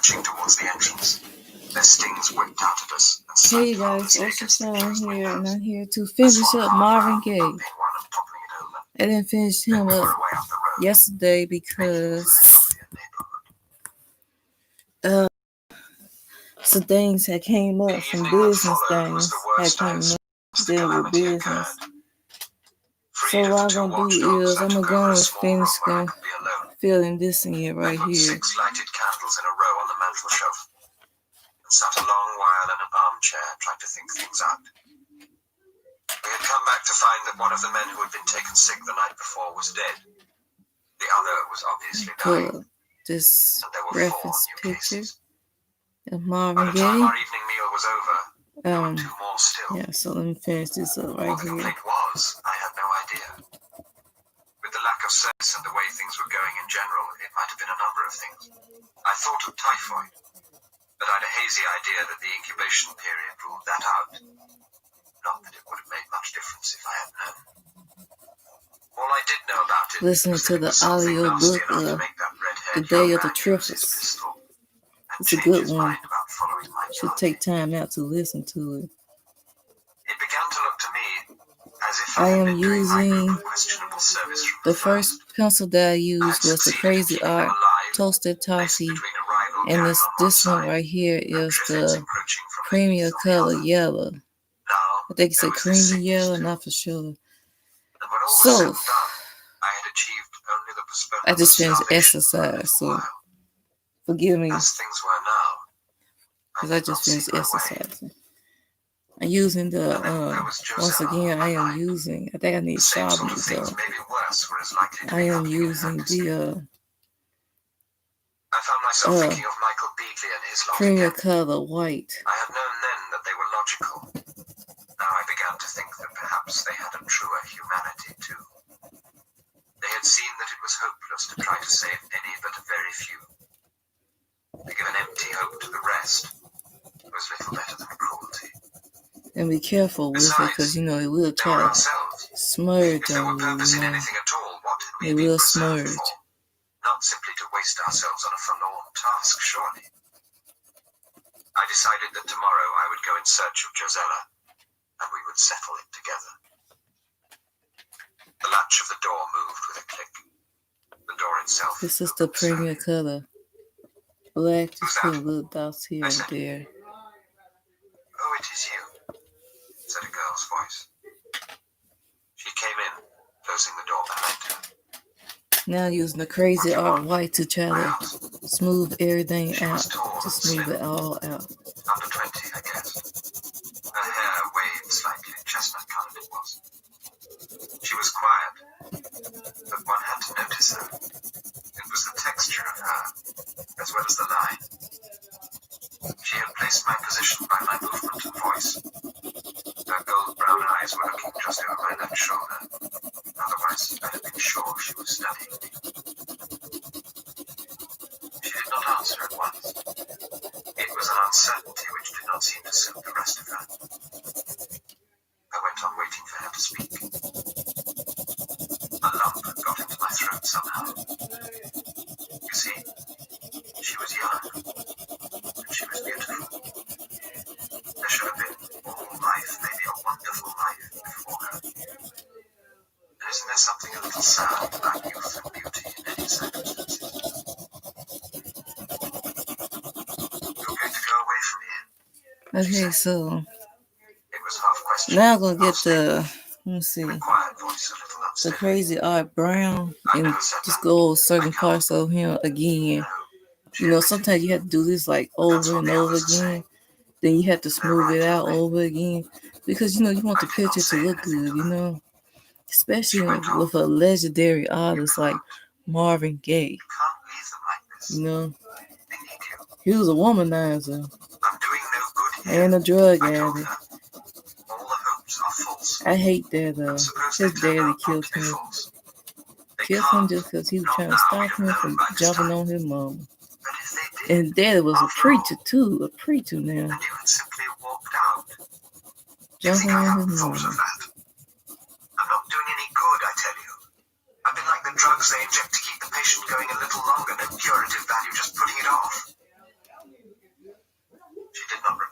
marching towards the entrance. Their stings whipped out at us. Hey guys, Ocean Sound here, and I'm here to finish up Marvin Gaye. I didn't finish him up yesterday because some things had came up, some business things had came up dealing with business. So what I'm gonna do is I'm gonna go and finish filling this in here right here. 6 lighted candles in a row on the mantel shelf and sat a long while in an armchair trying to think things out. We had come back to find that one of the men who had been taken sick the night before was dead. The other was obviously dying. This and there were reference 4 new picture cases. of By Marvin the time Gaye. our evening meal was over, there were 2 more still. Yeah, so let me finish this up right What the here. complaint was, I had no idea. With the lack of service and the way things were going in general, it might have been a number of things. I thought of typhoid, but I had a hazy idea that the incubation period ruled that out. Not that it would have made much difference if I had known. All I did know about it Listening was to that it the was something audio nasty book enough to of make that red-haired The Day young of the man use his Trifles. pistol and It's a change good his one. mind about following my Should party. take time out to listen to it. It began to look to me as if I I had am been doing my using group a questionable service from the first pencil that I used was the Crazy Art Toasted Toffee, and this one right here is the Premier Color Yellow. I think it's a creamy yellow, not for sure. So I just finished exercise, so forgive me, because I just finished exercising. I'm using the, once again, I am using, I think I need sharpening, so I am using the Premier Color White. I had known then that they were logical. Now I began to think that perhaps they had a truer humanity too. They had seen that it was hopeless to try to save any but a very few. To give an empty hope to the rest was little better than cruelty. And be careful with it, because it will try to smudge on you, It will smudge. Not simply to waste ourselves on a forlorn task, surely. I decided that tomorrow I would go in search of Josella, and we would settle it together. The latch of the door moved with a click. The door itself. This is the Premier Color. Black, just put little dots here and there. Oh, it is you, said a girl's voice. She came in, closing the door behind her. Now using the Crazy Art White to try to smooth everything out, to smooth it all out. Under 20, I guess. Her hair waved slightly, chestnut-colored it was. She was quiet, but one had to notice her. It was the texture of her, as well as the line. She had placed my position by my movement and voice. Her gold brown eyes were looking just over my left shoulder. Otherwise, I'd have been sure she was studying me. She did not answer at once. It was an uncertainty which did not seem to suit the rest of her. I went on waiting for her to speak. A lump got into my throat somehow. You see, she was young, and she was beautiful. There should have been all life, maybe a wonderful life before her. And isn't there something a little sad about youth and beauty in any circumstances? You're going to go away from here. Okay, so It was half question. now I'm going to get the, let's see, Quiet voice, a little the unsteady. Crazy Art Brown, and just go over certain parts of him again. Sometimes you have to do this like over and over again. Then you have to smooth it out over again. Because, you want the picture to look good, Especially with a legendary artist like Marvin Gaye. You can't leave them like this. They need you. He was a womanizer I'm doing no good here. and a drug I told addict. her. All the hopes are false. I hate that Suppose his they turn daddy out not killed to be him. false. They Killed him can't. just because he was Not trying now, to stop we'd have him known from by this jumping time. on his mama. But if they did, And daddy was a after preacher all, too, a preacher now. then you had simply walked out. Do you Jumping think I on haven't his thought of mama. that? I'm not doing any good, I tell you. I've been like the drugs they inject to keep the patient going a little longer. No curative value, just putting it off.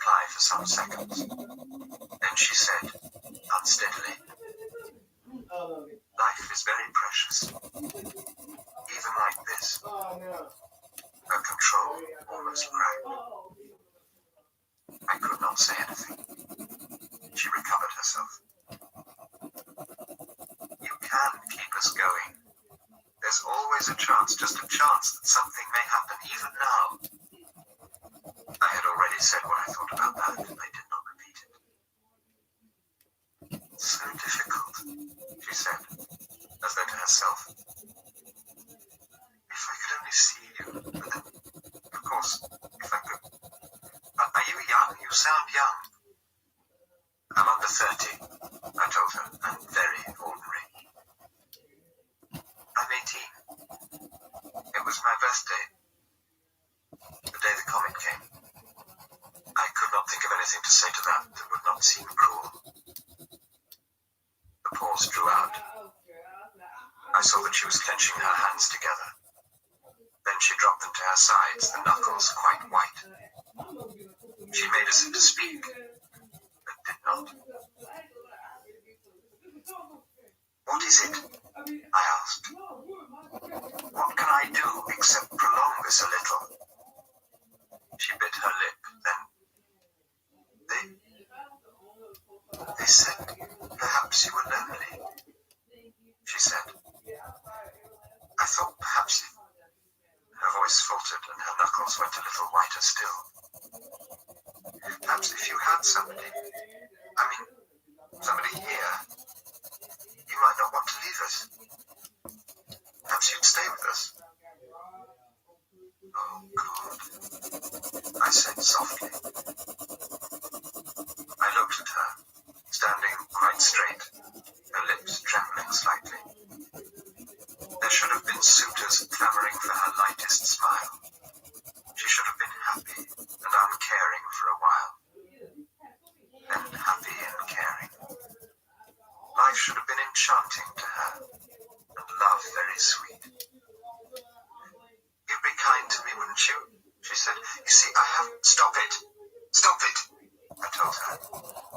reply for some seconds. Then she said, unsteadily, "Life is very precious. Even like this." Her control almost cracked. I could not say anything. She recovered herself. "You can keep us going. There's always a chance, just a chance that something may happen even now." I had already said what I thought about that, and I did not repeat it. "So difficult," she said, as though to herself. "If I could only see you, but then, of course, if I could... Are you young? You sound young." "I'm under 30, I told her. "I'm very ordinary." "I'm 18. It was my birthday, the day the comet came." I could not think of anything to say to that would not seem cruel. The pause drew out. I saw that she was clenching her hands together. Then she dropped them to her sides, the knuckles quite white. She made as if to speak, but did not. "What is it?" I asked. "What can I do except prolong this a little?" She bit her lip, then... They said, "Perhaps you were lonely," she said. "I thought perhaps you..." Her voice faltered and her knuckles went a little whiter still. "Perhaps if you had somebody here, you might not want to leave us. Perhaps you'd stay with us." "Oh, God," I said softly. I looked at her, standing quite straight, her lips trembling slightly. There should have been suitors clamoring for her lightest smile. She should have been happy and uncaring for a while. Then happy and caring. Life should have been enchanting to her, and love very sweet. "You'd be kind to me, wouldn't you?" she said. "You see, I have..." "Stop it! Stop it!" I told her.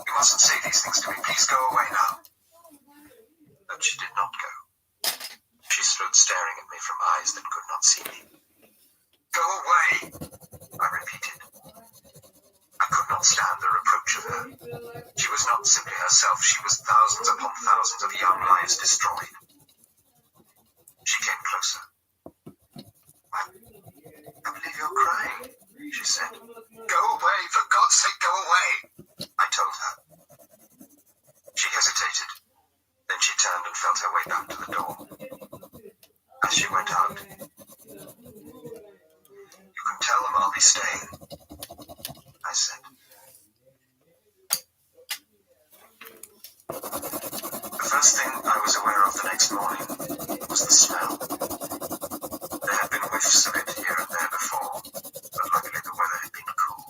"You mustn't say these things to me. Please go away now." But she did not go. She stood staring at me from eyes that could not see me. "Go away!" I repeated. I could not stand the reproach of her. She was not simply herself. She was thousands upon thousands of young lives destroyed. She came closer. I believe you're crying," she said. "Go away! For God's sake, go away!" I told her. She hesitated. Then she turned and felt her way back to the door. As she went out, "You can tell them I'll be staying," I said. The first thing I was aware of the next morning was the smell. There had been whiffs of it here and there before, but luckily the weather had been cool.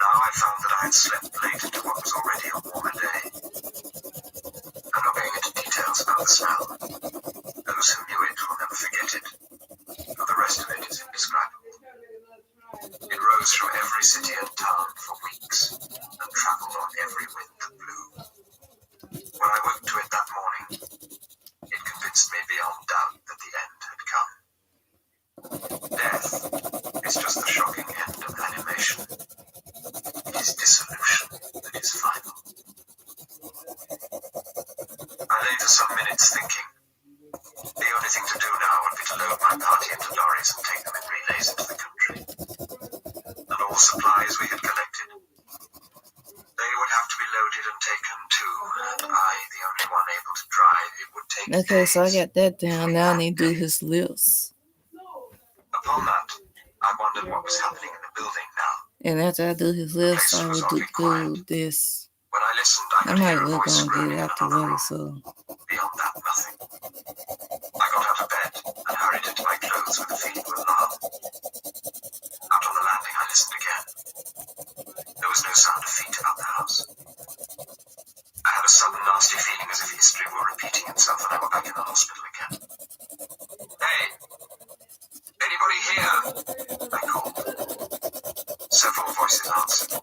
Now I found that I had slept late into what was already a warmer day. I'm not going into details about the smell. Those who knew it will never forget it, but the rest of it is indescribable. It rose from every city and town for weeks, and travelled on every wind that blew. When I woke to it that morning, it convinced me beyond doubt that the end had come. Death is just the shocking end of animation. It is dissolution that is final. I lay for some minutes thinking. The only thing to do now would be to load my party into lorries and take them in relays into the country. And all supplies we had collected, they would have to be loaded and taken too, and I, the only one able to drive, it would take Okay, days. so I got that down. Now I need to do his lips. Upon that, I wondered what was happening in the building now. And after I do his lips, I will do this. When I listened, I I could might hear a look voice on groaning get in out the another way, room. so Beyond that, nothing. I got out of bed and hurried into my clothes with a feeling of alarm. Out on the landing, I listened again. There was no sound of feet about the house. I had a sudden nasty feeling as if history were repeating itself and I were back in the hospital again. "Hey! Anybody here?" I called. Several voices answered.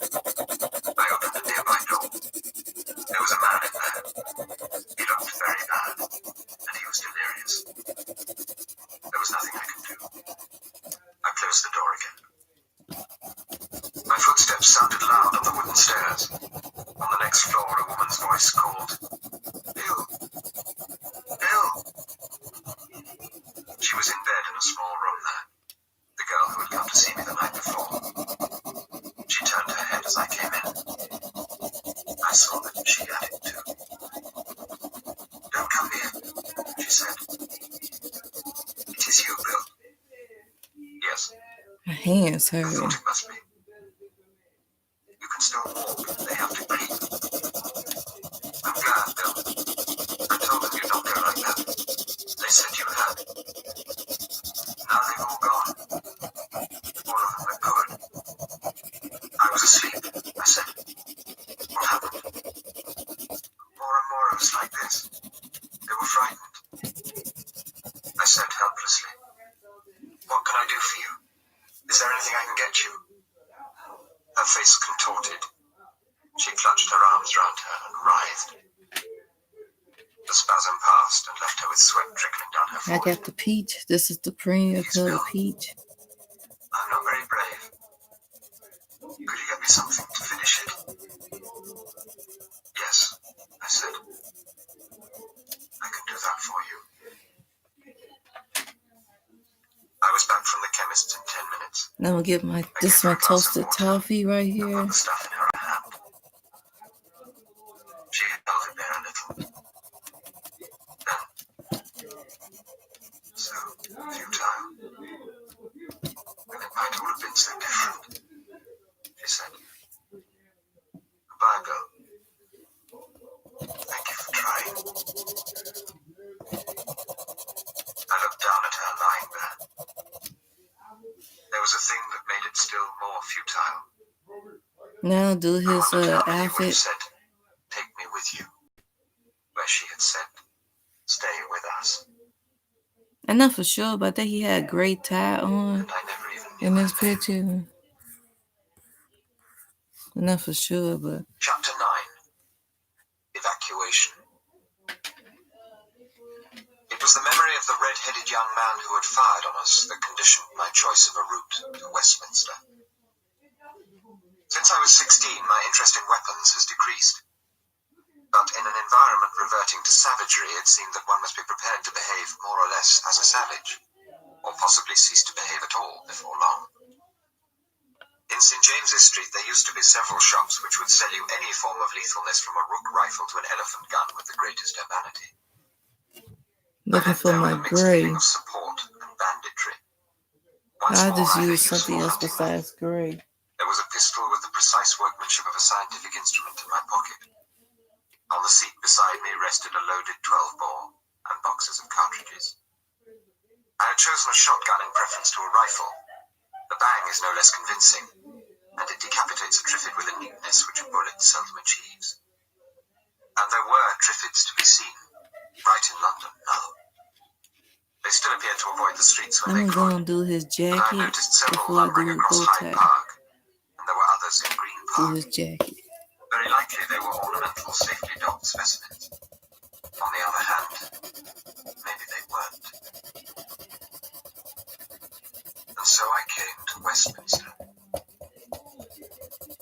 small room there. The girl who had come to see me the night before. She turned her head as I came in. I saw that she had it too. Don't come near, she said. It is you, Bill. Yes. My hands I hurt. thought it must be. You can still walk. They have to breathe. I'm glad, Bill. I told them you'd not go like that. They said you had. Now they've all gone. All of them are good. I was asleep, I said. What happened? More and more it was like this. They were frightened. I said helplessly, what can I do for you? Is there anything I can get you? Her face contorted. She clutched her arms round her and writhed. The spasm passed and left her with sweat trickling down her I forehead. got the peach. This is the premium color peach. I'm not very brave. Could you get me something to finish it? Yes, I said. I can do that for you. I was back from the chemist's in 10 minutes. Now I'm gonna get this is my toasted toffee right I here. put the stuff in her hand. She held it there a little. Then, so futile. And it might all have been so different, she said. Goodbye, Bill. Thank you for trying. I looked down at her lying there. There was a thing that made it still more futile. Now do his I wondered how many would have outfit. said, take me with you. Where she had said, stay with us. I'm not for sure, but I think he had a gray tie on And I never even knew in her this name. picture. I'm not for sure, but Chapter 9. Evacuation. It was the memory of the red-headed young man who had fired on us that conditioned my choice of a route to Westminster. Since I was 16, my interest in weapons has decreased. But in an environment reverting to savagery, it seemed that one must be prepared to behave more or less as a savage, or possibly cease to behave at all before long. In St. James's Street, there used to be several shops which would sell you any form of lethalness from a rook rifle to an elephant gun with the greatest urbanity. looking for my gray. Of support and banditry. Once I more, just I had a use something useful else hunting besides gray. There was a pistol with the precise workmanship of a scientific instrument in my pocket. On the seat beside me rested a loaded 12-bore and boxes of cartridges. I had chosen a shotgun in preference to a rifle. The bang is no less convincing, and it decapitates a triffid with a neatness which a bullet seldom achieves. And there were triffids to be seen, right in London now. They still appeared to avoid the streets when they I'm could. gonna do his But I jacket noticed several before I lumbering do his across bow Hyde tie. Park, and there were others in Green Do Park. his jacket. Very likely they were ornamental, safely docked specimens. On the other hand, maybe they weren't. And so I came to Westminster.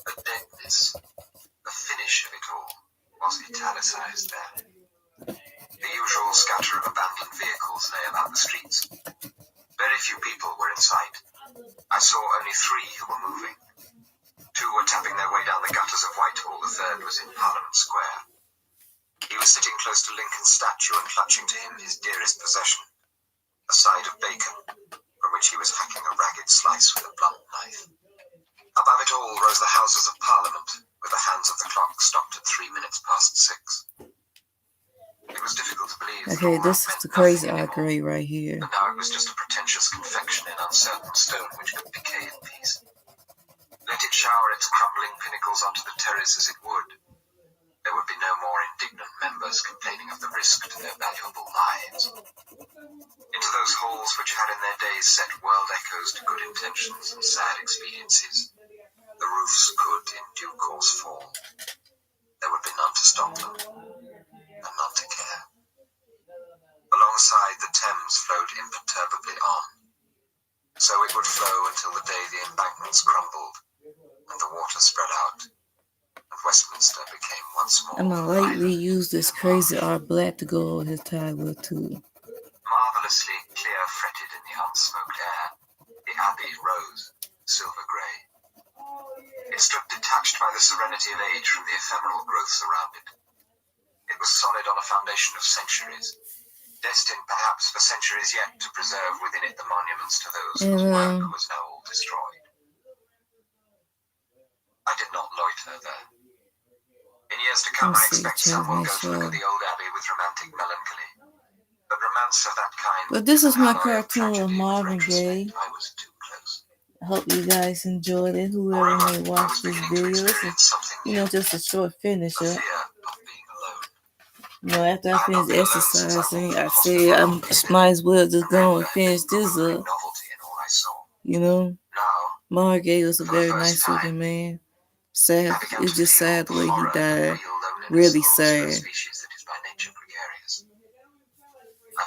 The deadness, the finish of it all, was italicized there. The usual scatter of abandoned vehicles lay about the streets. Very few people were in sight. I saw only 3 who were moving. 2 were tapping their way down the gutters of Whitehall, the third was in Parliament Square. He was sitting close to Lincoln's statue and clutching to him his dearest possession, a side of bacon, from which he was hacking a ragged slice with a blunt knife. Above it all rose the Houses of Parliament, with the hands of the clock stopped at 3 minutes past 6. It was difficult to believe that Okay, all this that is the meant crazy nothing art anymore. gray right here. And now it was just a pretentious confection in uncertain stone which could decay in peace. Let it shower its crumbling pinnacles onto the terrace as it would. There would be no more indignant members complaining of the risk to their valuable lives. Into those halls which had in their days set world echoes to good intentions and sad expediencies, the roofs could in due course fall. There would be none to stop them, and none to care. Alongside, the Thames flowed imperturbably on. So it would flow until the day the embankments crumbled, and the water spread out, and Westminster became once more I'm gonna lightly island use this in crazy marsh. art black to go over his tie with too. Marvelous marvelously clear fretted in the unsmoked air. The abbey rose, silver grey. It stood detached by the serenity of age from the ephemeral growths around it. It was solid on a foundation of centuries, destined perhaps for centuries yet to preserve within it the monuments to those whose work was now all destroyed. I did not loiter there. In years to come, I expect some will go to look at the old abbey with romantic melancholy. But romance of that kind. But this is my cartoon of Marvin Gaye. I was too close. I hope you guys enjoyed it. Whoever may watch this video, this is, just a short finisher. After I finish exercising, I said I might as well just go and finish this up. Marvin Gaye was a very nice looking man. Sad. It's just sad the way he died. Really sad.